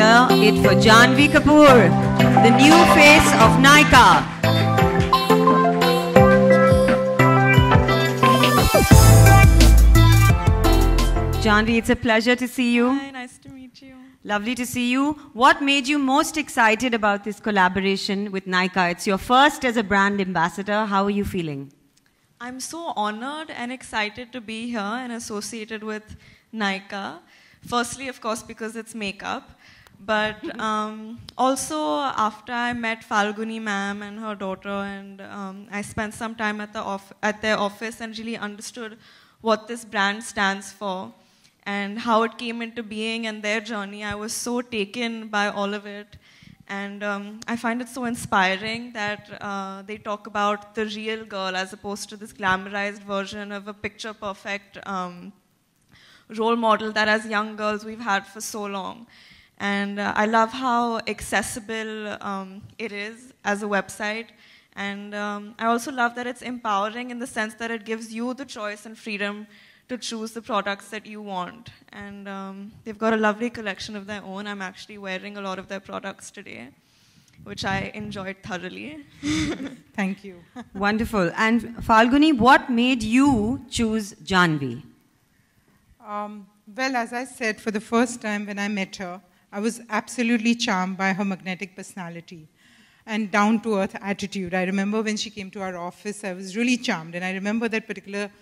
hear it for Janhvi Kapoor, the new face of Nykaa. Janhvi, it's a pleasure to see you. Hi, nice to meet you. Lovely to see you. What made you most excited about this collaboration with Nykaa? It's your first as a brand ambassador. How are you feeling? I'm so honored and excited to be here and associated with Nykaa. Firstly, of course, because it's makeup. But also, after I met Falguni ma'am and her daughter, and I spent some time at their office and really understood what this brand stands for and how it came into being and their journey. I was so taken by all of it. And I find it so inspiring that they talk about the real girl as opposed to this glamorized version of a picture-perfect role model that as young girls we've had for so long. And I love how accessible it is as a website. And I also love that it's empowering in the sense that it gives you the choice and freedom to choose the products that you want. And they've got a lovely collection of their own. I'm actually wearing a lot of their products today, which I enjoyed thoroughly. Thank you. Wonderful. And Falguni, what made you choose Janhvi? Well, as I said, for the first time when I met her, I was absolutely charmed by her magnetic personality and down-to-earth attitude. I remember when she came to our office, I was really charmed. And I remember that particular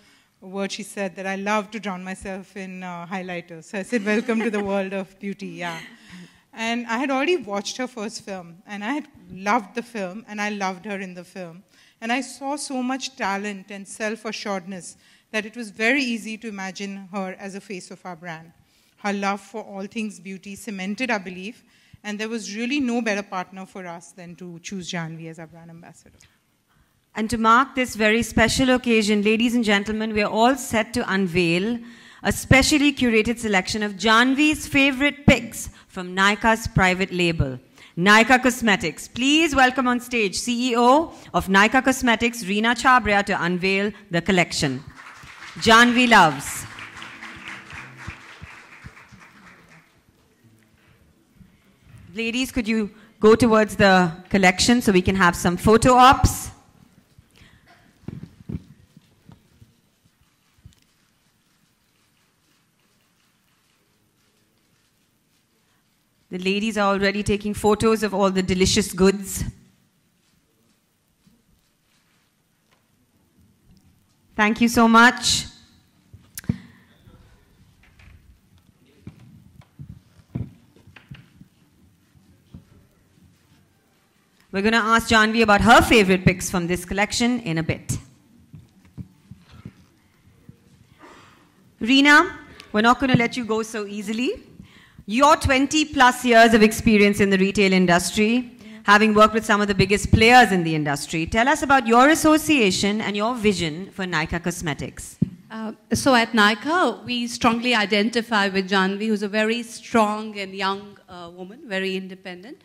word she said, that I love to drown myself in highlighters. So I said, welcome to the world of beauty, yeah. And I had already watched her first film, and I had loved the film, and I loved her in the film. And I saw so much talent and self-assuredness that it was very easy to imagine her as a face of our brand. Her love for all things beauty cemented our belief, and there was really no better partner for us than to choose Janhvi as our brand ambassador. And to mark this very special occasion, ladies and gentlemen, we are all set to unveil a specially curated selection of Janhvi's favorite picks from Nykaa's private label, Nykaa Cosmetics. Please welcome on stage CEO of Nykaa Cosmetics, Reena Chhabria, to unveil the collection. Janhvi loves. Ladies, could you go towards the collection so we can have some photo ops? The ladies are already taking photos of all the delicious goods. Thank you so much. We're going to ask Janhvi about her favorite picks from this collection in a bit. Reena, we're not going to let you go so easily. Your 20+ years of experience in the retail industry, having worked with some of the biggest players in the industry, tell us about your association and your vision for Nykaa Cosmetics. So at Nykaa, we strongly identify with Janhvi, who's a very strong and young woman, very independent.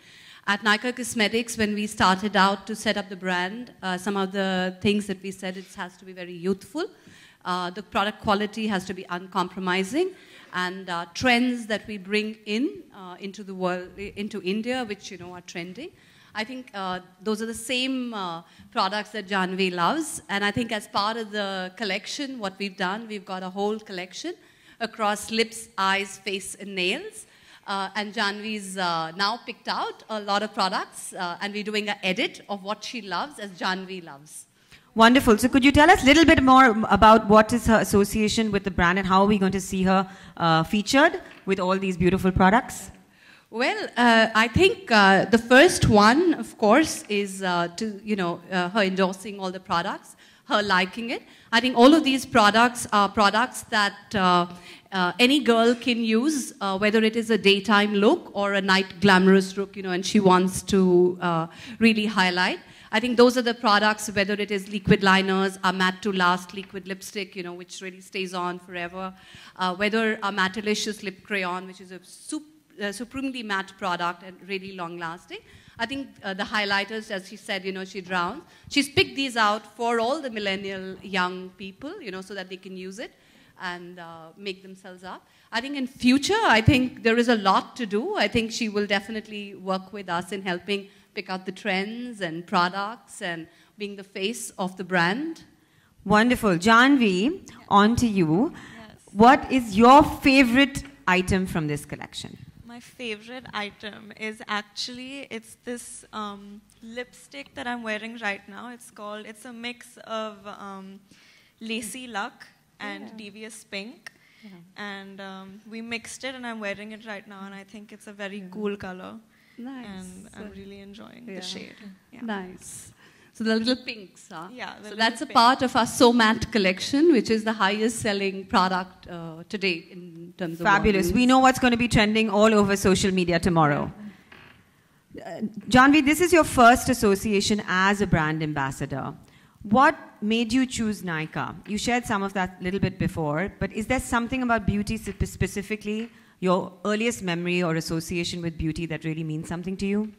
At Nykaa Cosmetics, when we started out to set up the brand, some of the things that we said, it has to be very youthful. The product quality has to be uncompromising. And trends that we bring into the world, into India, which are trending. I think those are the same products that Janhvi loves. And I think as part of the collection, what we've done, we've got a whole collection across lips, eyes, face, and nails. And Janhvi's now picked out a lot of products, and we're doing an edit of what she loves as Janhvi loves. Wonderful. So could you tell us a little bit more about what is her association with the brand and how are we going to see her featured with all these beautiful products? Well, I think the first one, of course, is her endorsing all the products, her liking it. I think all of these products are products that any girl can use, whether it is a daytime look or a night glamorous look, and she wants to really highlight. I think those are the products, whether it is liquid liners, a matte to last liquid lipstick, which really stays on forever, whether a Mattelicious lip crayon, which is a supremely matte product and really long lasting. I think the highlighters, as she said, she drowns. She's picked these out for all the millennial young people, so that they can use it. and make themselves up. I think in future, I think there is a lot to do. I think she will definitely work with us in helping pick out the trends and products and being the face of the brand. Wonderful. Janvi, on to you. Yes. What is your favorite item from this collection? My favorite item is actually, it's this lipstick that I'm wearing right now. It's a mix of Lacy Luck and Devious Pink. Yeah. And we mixed it and I'm wearing it right now and I think it's a very cool color. Nice. And I'm really enjoying the shade. Yeah. Nice. So the little pinks, huh? Yeah. So that's a part of our So Matte collection, which is the highest selling product today in terms of Fabulous. volumes. We know what's going to be trending all over social media tomorrow. Janvi, this is your first association as a brand ambassador. What made you choose Nykaa? You shared some of that a little bit before, but is there something about beauty specifically, your earliest memory or association with beauty that really means something to you?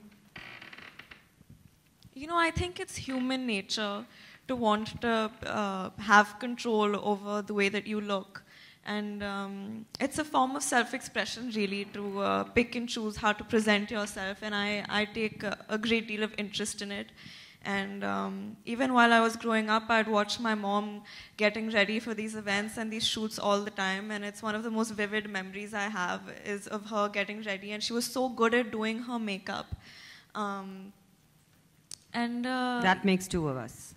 You know, I think it's human nature to want to have control over the way that you look. And it's a form of self-expression, really, to pick and choose how to present yourself. And I take a great deal of interest in it. And even while I was growing up, I'd watch my mom getting ready for these events and these shoots all the time. And it's one of the most vivid memories I have is of her getting ready. And she was so good at doing her makeup. That makes two of us.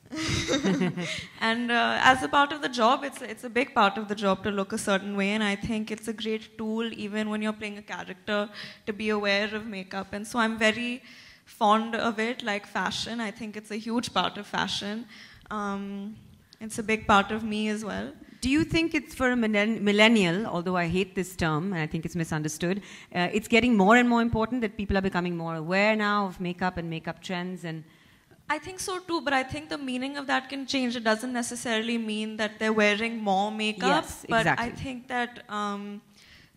And as a part of the job, it's a big part of the job to look a certain way, and I think it's a great tool even when you're playing a character to be aware of makeup. And so I'm very fond of it, like fashion. I think it's a huge part of fashion. It's a big part of me as well. Do you think it's for a millennial, although I hate this term and I think it's misunderstood, it's getting more and more important that people are becoming more aware now of makeup and makeup trends? And I think so too, but I think the meaning of that can change. It doesn't necessarily mean that they're wearing more makeup, Yes, but exactly. I think that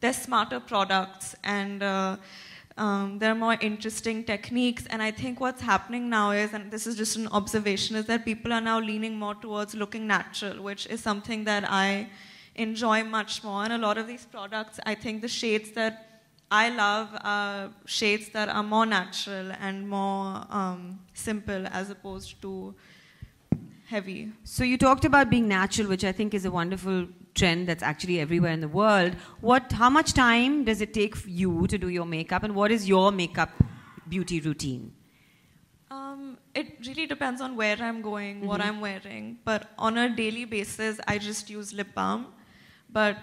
there's smarter products and there are more interesting techniques. And I think what's happening now is, and this is just an observation, is that people are now leaning more towards looking natural, which is something that I enjoy much more. And a lot of these products, I think the shades that I love are shades that are more natural and more simple as opposed to heavy. so you talked about being natural, which I think is a wonderful trend that's actually everywhere in the world. How much time does it take for you to do your makeup, and what is your makeup beauty routine? It really depends on where I'm going, what I'm wearing. But on a daily basis, I just use lip balm. But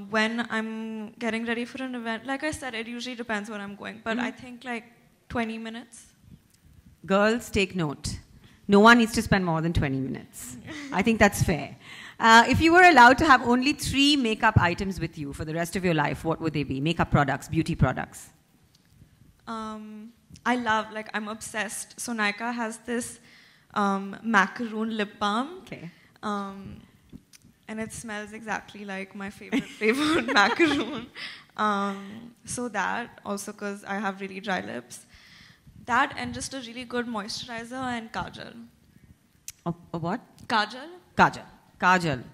when I'm getting ready for an event, like I said, it usually depends where I'm going. But I think like 20 minutes. Girls, take note. No one needs to spend more than 20 minutes. I think that's fair. If you were allowed to have only 3 makeup items with you for the rest of your life, what would they be? Makeup products, beauty products. I'm obsessed. So Nykaa has this macaroon lip balm. Okay. And it smells exactly like my favorite macaroon. So that, also because I have really dry lips. That and just a really good moisturizer and kajal. A what? Kajal? Kajal. Kajal.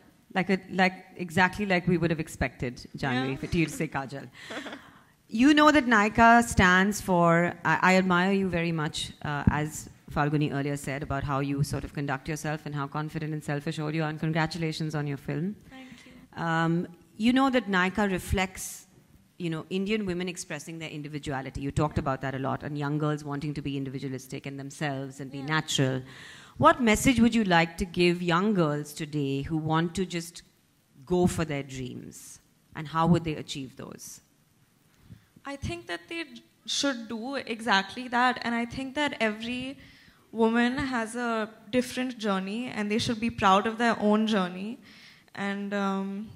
Exactly like we would have expected, Janvi, for you to say Kajal. You know that Nykaa stands for, I admire you very much, as Falguni earlier said, about how you sort of conduct yourself and how confident and self-assured you are, and congratulations on your film. Thank you. You know that Nykaa reflects, Indian women expressing their individuality. You talked about that a lot, and young girls wanting to be individualistic in themselves and be natural. What message would you like to give young girls today who want to just go for their dreams? And how would they achieve those? I think that they should do exactly that. And I think that every woman has a different journey and they should be proud of their own journey. And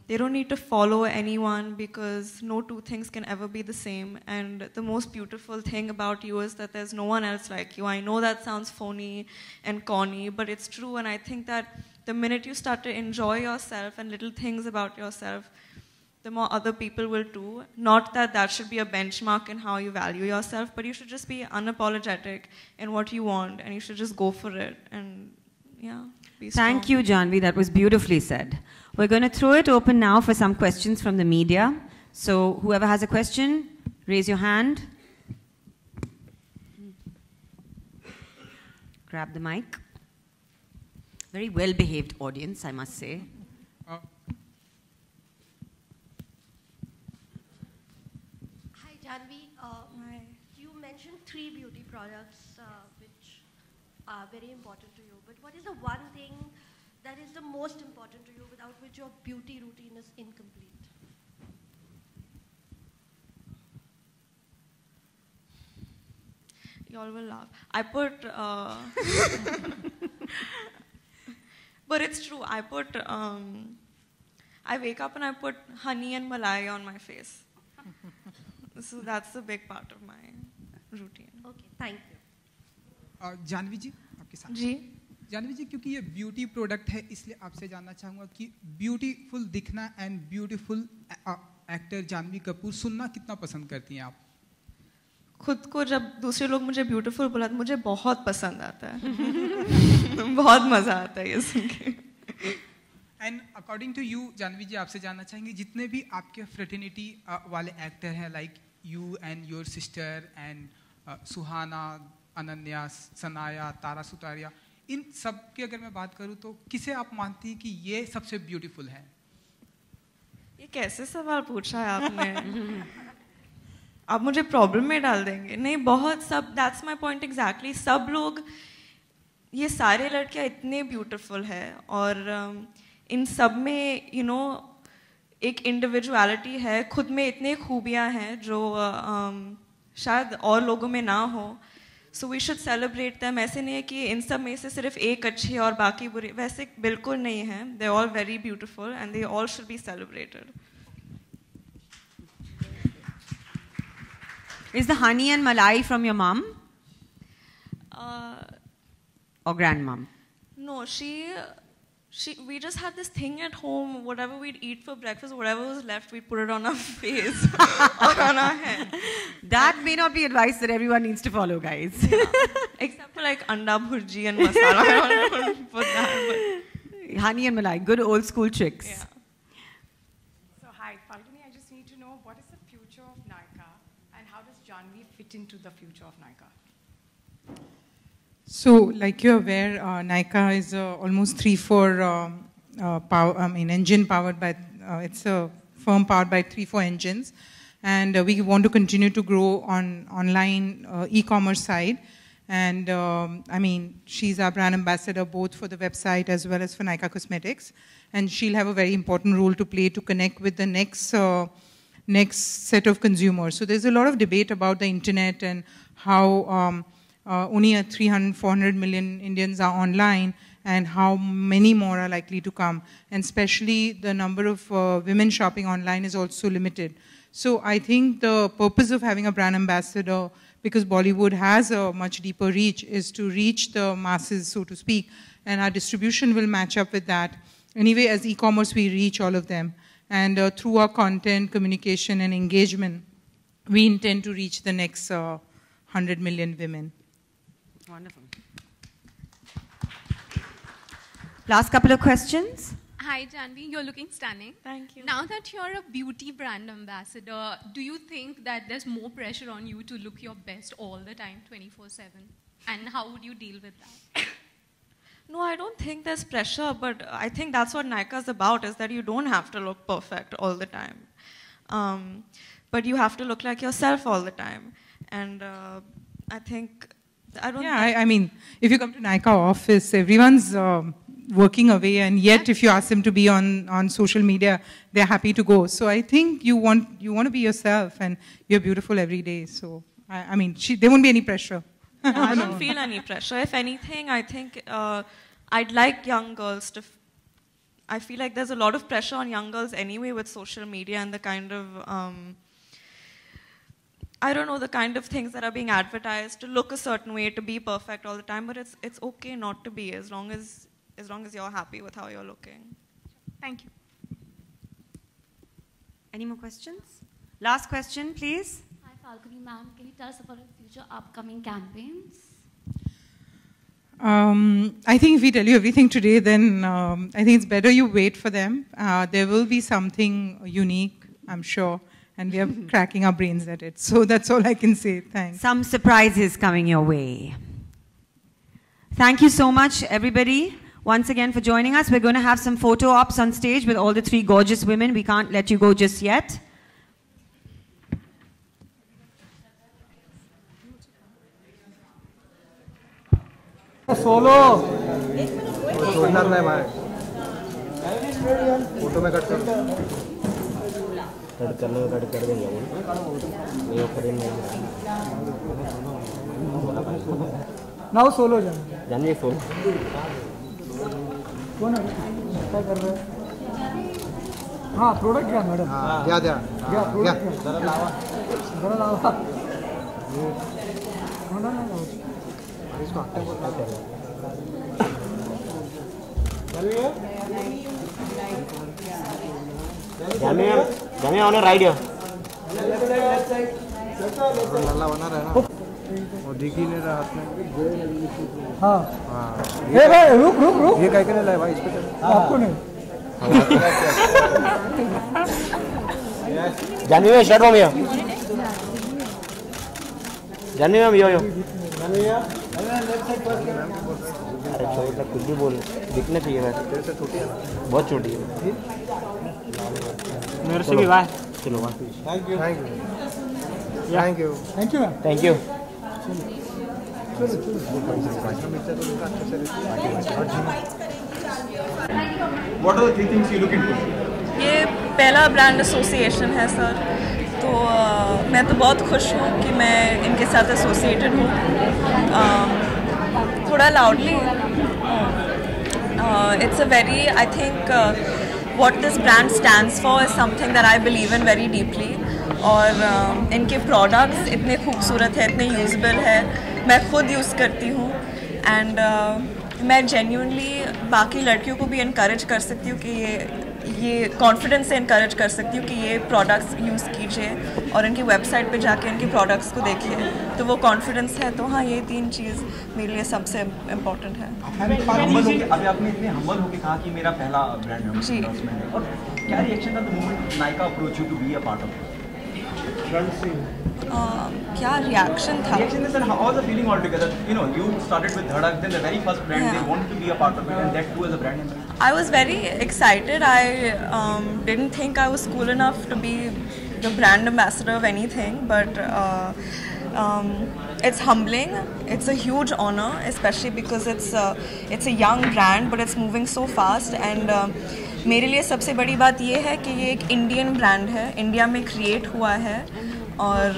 they don't need to follow anyone because no two things can ever be the same. And the most beautiful thing about you is that there's no one else like you. I know that sounds phony and corny, but it's true. And I think that the minute you start to enjoy yourself and little things about yourself, the more other people will too. Not that that should be a benchmark in how you value yourself, but you should just be unapologetic in what you want and you should just go for it. And yeah, be strong. Thank you, Janvi. That was beautifully said. We're going to throw it open now for some questions from the media. So whoever has a question, raise your hand. Grab the mic. Very well-behaved audience, I must say. Hi, Janvi. You mentioned 3 beauty products which are very important to you. But what is the one thing that is the most important to you without which your beauty routine is incomplete? Y'all will laugh. I put, but it's true. I put, I wake up and I put honey and malai on my face. So that's a big part of my routine. Okay, thank you. Janvi जी आपके साथ जी जानवी जी क्योंकि ये beauty product है इसलिए आपसे जानना चाहूँगा कि ब्यूटीफुल दिखना and beautiful actor Janhvi Kapoor सुनना कितना पसंद करती हैं आप? खुद को जब दूसरे लोग मुझे ब्यूटीफुल बोला तो मुझे बहुत पसंद आता है बहुत मजा आता है ये सुन के। And according to you Janhvi ji आपसे जानना चाहेंगे जितने भी आपके फ्रेटर्निटी वाले एक्टर हैं like you and your sister and Suhana, Ananya, Sanaya, Tara Sutaria, इन सब की अगर मैं बात करूं तो किसे आप मानती हैं कि ये सबसे ब्यूटीफुल है? ये कैसे सवाल पूछा है आपने? आप मुझे प्रॉब्लम में डाल देंगे। नहीं, बहुत सब, दैट्स माय पॉइंट एग्जैक्टली। सब लोग, ये सारे लड़कियां इतने ब्यूटीफुल है और इन सब में यू नो एक इंडिविजुअलिटी है, खुद में इतने खूबियां हैं जो शायद और लोगों में ना हो। So we should celebrate them. ऐसे नहीं है कि इन सब में से सिर्फ एक अच्छी है और बाकी बुरी, वैसे बिल्कुल नहीं है। They all very beautiful and they all should be celebrated. Is the honey and malai from your mom? Or grandmom? No, we just had this thing at home. Whatever we'd eat for breakfast, whatever was left, we'd put it on our face or on our head. That may not be advice that everyone needs to follow, guys. Yeah. Except for like anda bhurji and masala. I don't put that. But Honey and malai, good old school tricks. yeah. So hi, Falguni, I just need to know what is the future of Nykaa and how does Janvi fit into the future of Nykaa? So, like you're aware, Nykaa is almost 3-4 engine powered by, it's a firm powered by 3-4 engines. And we want to continue to grow on online e-commerce side. And I mean, she's our brand ambassador both for the website as well as for Nykaa Cosmetics. And she'll have a very important role to play to connect with the next set of consumers. So there's a lot of debate about the internet and how only 300-400 million Indians are online and how many more are likely to come. And especially the number of women shopping online is also limited. So I think the purpose of having a brand ambassador, because Bollywood has a much deeper reach, is to reach the masses, so to speak, and our distribution will match up with that. Anyway, as e-commerce, we reach all of them. And through our content, communication, and engagement, we intend to reach the next 100 million women. Wonderful. Last couple of questions. Hi, Janvi. You're looking stunning. Thank you. Now that you're a beauty brand ambassador, do you think that there's more pressure on you to look your best all the time, 24/7? And how would you deal with that? No, I don't think there's pressure, but I think that's what Nykaa is about, is that you don't have to look perfect all the time. But you have to look like yourself all the time. And I think, I don't I mean, if you come to Nykaa office, everyone's working away, and yet if you ask them to be on social media, they're happy to go. So I think you want to be yourself, and you're beautiful every day. So, I mean, there won't be any pressure. No, I don't feel any pressure. If anything, I think I'd like young girls to... I feel like there's a lot of pressure on young girls anyway with social media and the kind of... I don't know, the kind of things that are being advertised to look a certain way, to be perfect all the time, but it's okay not to be as long as you're happy with how you're looking. Thank you. Any more questions? Last question, please. Hi, Falguni ma'am. Can you tell us about your future upcoming campaigns? I think if we tell you everything today, then I think it's better you wait for them. There will be something unique, I'm sure, and we are cracking our brains at it. So that's all I can say. Thanks. Some surprises coming your way. Thank you so much, everybody, once again for joining us. We're going to have some photo ops on stage with all the three gorgeous women. We can't let you go just yet. Solo छोड़ना नहीं भाई photo में cut कर देंगे ये offer नहीं now solo जानिए solo कौन है क्या कर रहे हैं हाँ प्रोडक्ट क्या मैडम क्या प्रोडक्ट जरा लावा इसको हटके बोलना चाहिए जाने ऑन राइड है लल्ला बना रहा है ना वो दिख ही नहीं रहा हाथ में हाँ ये भाई रुक ये क्या करने लगा भाई इस पे आपको नहीं जानवी में शर्ट में जानवी में यो अरे छोटा कुछ भी बोल दिखना चाहिए वैसे तेरे से छोटी है बहुत छोटी है मेरे से भी वाह चलो वाह thank you What are the three things you look into? ये पहला ब्रांड एसोसिएशन है सर, तो मैं तो बहुत खुश हूँ कि मैं इनके साथ एसोसिएटेड हूँ. थोड़ा loudly it's a very, I think what this brand stands for is something that I believe in very deeply. और इनके प्रोडक्ट्स इतने खूबसूरत है, इतने यूजेबल है, मैं खुद यूज़ करती हूँ. एंड मैं जेन्युइनली बाकी लड़कियों को भी इनकरेज कर सकती हूँ कि ये कॉन्फिडेंस से इनकरेज कर सकती हूँ कि ये प्रोडक्ट्स यूज़ कीजिए और इनकी वेबसाइट पे जाके इनके प्रोडक्ट्स को देखिए, तो वो कॉन्फिडेंस है. तो हाँ, ये तीन चीज़ मेरे लिए सबसे इम्पोर्टेंट है. अभी आपने इतने हम्बल होकर कहा कि मेरा पहला ब्रांड है, और क्या रिएक्शन था the moment Nykaa approach you to be a part of it? क्या रिएक्शन था? Reaction is how was the feeling altogether? You know, you started with Dhadak, then the very first brand, they wanted to be a part of it, and that too as a brand. I was very excited. I didn't think I was cool enough to be the brand ambassador of anything, but it's humbling. It's a huge honor, especially because it's a young brand, but it's moving so fast. And मेरे लिए सबसे बड़ी बात ये है कि ये एक इंडियन ब्रांड है, इंडिया में क्रिएट हुआ है, और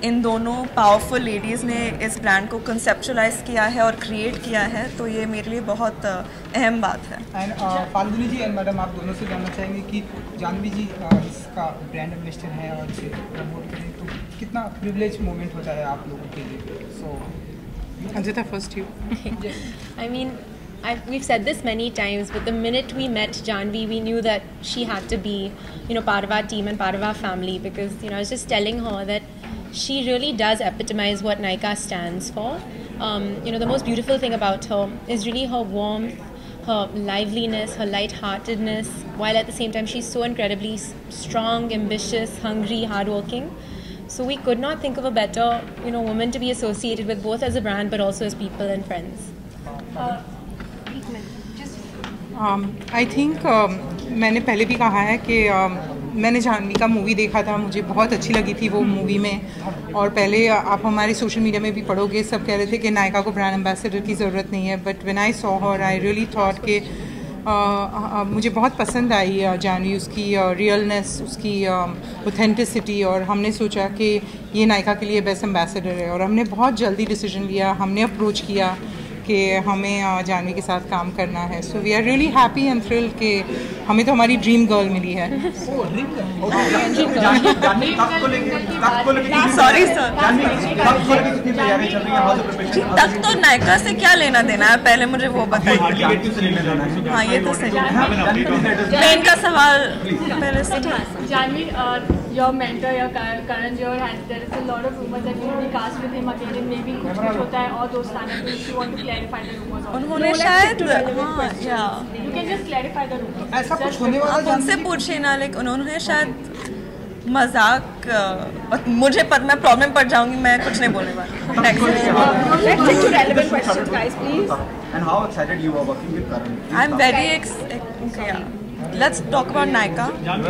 इन दोनों पावरफुल लेडीज़ ने इस ब्रांड को कंसेप्चुलाइज किया है और क्रिएट किया है, तो ये मेरे लिए बहुत अहम बात है. And Falguni ji and madam, आप दोनों से जानना चाहेंगे कि जानवी जी इसका ब्रांड एम्बेसडर है और इसे प्रमोट करें, तो कितना प्रिविलेज मोमेंट होता है आप लोगों के लिए? So Anjita, first you. I mean, we've said this many times, but the minute we met Janvi, we knew that she had to be, part of our team and part of our family, because, I was just telling her that she really does epitomize what Nykaa stands for. The most beautiful thing about her is really her warmth, her liveliness, her lightheartedness, while at the same time she's so incredibly strong, ambitious, hungry, hardworking. So we could not think of a better, woman to be associated with, both as a brand but also as people and friends. I think मैंने पहले भी कहा है कि मैंने जानवी का movie देखा था, मुझे बहुत अच्छी लगी थी वो मूवी में. और पहले आप हमारे सोशल मीडिया में भी पढ़ोगे, सब कह रहे थे कि नायका को ब्रांड एम्बेसडर की ज़रूरत नहीं है. But when I saw her, I really thought कि मुझे बहुत पसंद आई जानवी, उसकी रियलनेस, उसकी ऑथेंटिसिटी, और हमने सोचा कि ये नायका के लिए बेस्ट एम्बेसडर है. और हमने बहुत जल्दी डिसीजन लिया, हमने अप्रोच किया कि हमें जानवी के साथ काम करना है. So we are really happy and thrilled कि हमें तो हमारी ड्रीम गर्ल मिली है. सॉरी सर, तक तो नायका से क्या लेना देना है, पहले मुझे वो बताइए. हाँ, ये तो सही है. मैं इनका सवाल पहले से Janvi, your mentor, your Karan Johar, there is a lot of rumors that you will be cast with him again and maybe कुछ होता है और दोस्ताना तो if you want to clarify the rumors also. उन्होंने शायद You can just clarify the rumors. ऐसा कुछ होने वाला आप उनसे पूछिए ना, लाइक उन्होंने शायद मजाक मुझे मैं प्रॉब्लम पड़ जाऊंगी, मैं कुछ नहीं बोलने वाली. Let's stick to relevant questions, guys, please. And how excited you are working with Karan? I'm very excited. Let's talk about Nykaa. I'm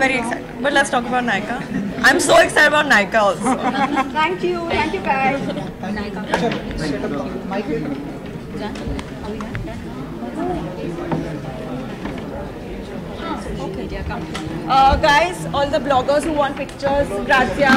very excited. But let's talk about Nykaa. I'm so excited about Nykaa also. Thank you guys. Guys, all the bloggers who want pictures, Grazia.